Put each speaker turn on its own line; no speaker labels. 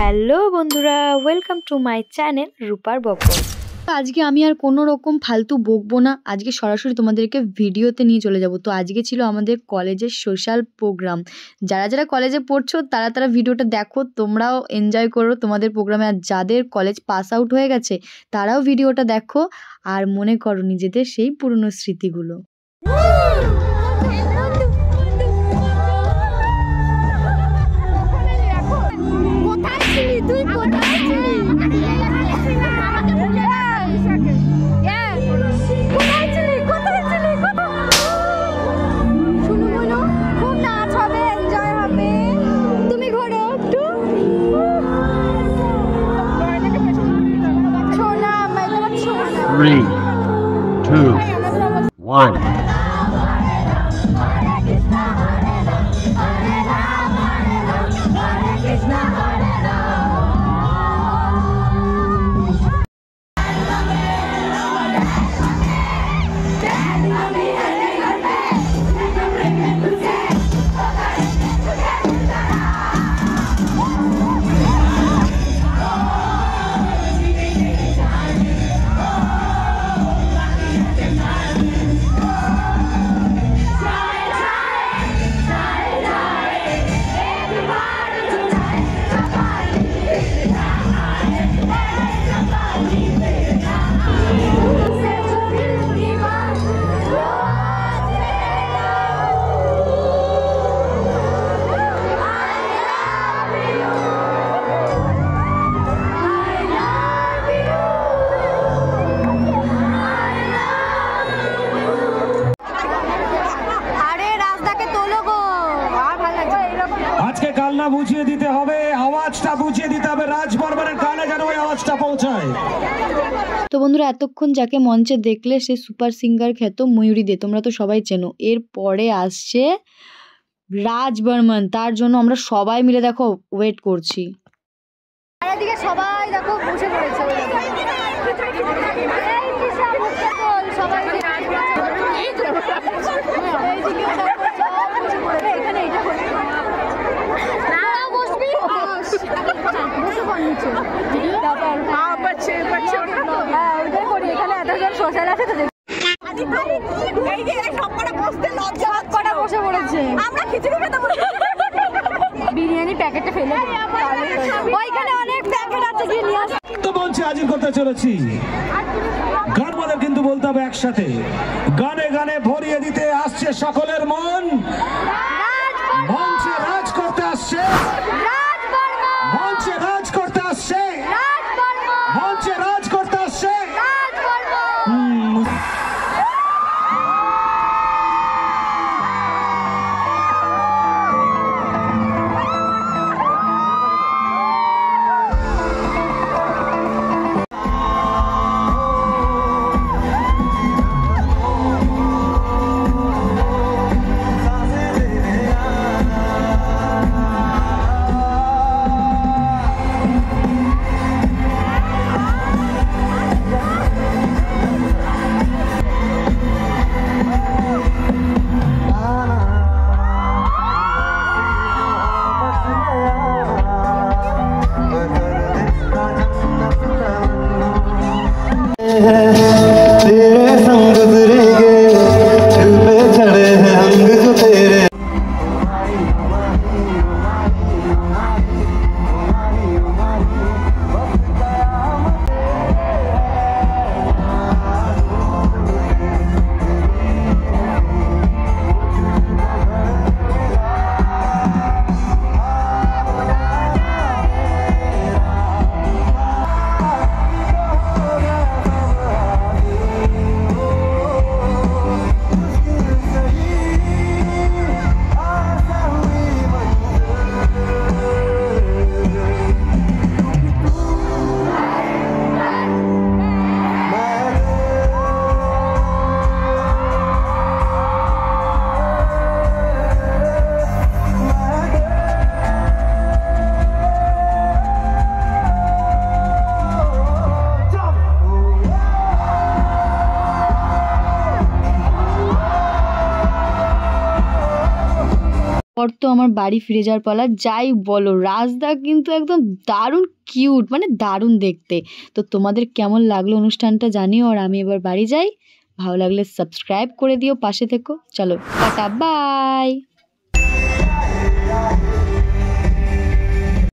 Hello বন্ধুরা, welcome to my channel রূপার বকবক। আজকে আমি আর কোনো রকম ফালতু বকবো না, আজকে সরাসরি তোমাদেরকে ভিডিওতে নিয়ে চলে যাব। তো আজকে ছিল আমাদের কলেজের সোশ্যাল প্রোগ্রাম। যারা যারা কলেজে পড়ছো তারা ভিডিওটা দেখো, তোমরাও এনজয় করো তোমাদের প্রোগ্রামে। আর যাদের কলেজ পাস আউট হয়ে গেছে তারাও ভিডিওটা দেখো আর মনে করো নিজেদের সেই পুরনো স্মৃতিগুলো।
Three, two, one.
আজকে কালনা বুঝিয়ে দিতে হবে, আওয়াজটা বুঝিয়ে দিতে হবে, রাজবর্মনের কানে যেন ওই আওয়াজটা পৌঁছায়।
তো বন্ধুরা, এতক্ষণ যাকে মঞ্চে দেখলে সে সুপার সিঙ্গার খ্যাত ময়ূরী দে, তোমরা তো সবাই চেনো। এরপরে আসছে রাজবর্মন, তার জন্য আমরা সবাই মিলে দেখো ওয়েট করছি। সবাই দেখো বসে পড়েছে। বিরিয়ানি প্যাকেটটা ফেলে ওইখানে অনেক প্যাকেট আছে, গিয়ে নিয়ে আসো।
তো মঞ্চে হাজির করতে চলেছি গান, আমাদের কিন্তু বলতে হবে একসাথে, গানে গানে ভরিয়ে দিতে আসছে সকলের মন। মঞ্চে রাজ করতে আসছে, মঞ্চে রাজ করতে আসছে, মঞ্চে রাজ করতে আসছে।
পর তো আমার বাড়ি ফিরে যাওয়ার পালা। যাই বলো, রাজদা কিন্তু একদম দারুণ কিউট, মানে দারুণ দেখতে। তো তোমাদের কেমন লাগলো অনুষ্ঠানটা জানিও। আর আমি এবার বাড়ি যাই। ভালো লাগলে সাবস্ক্রাইব করে দিও, পাশে থেকো। চলো টাটা, বাই।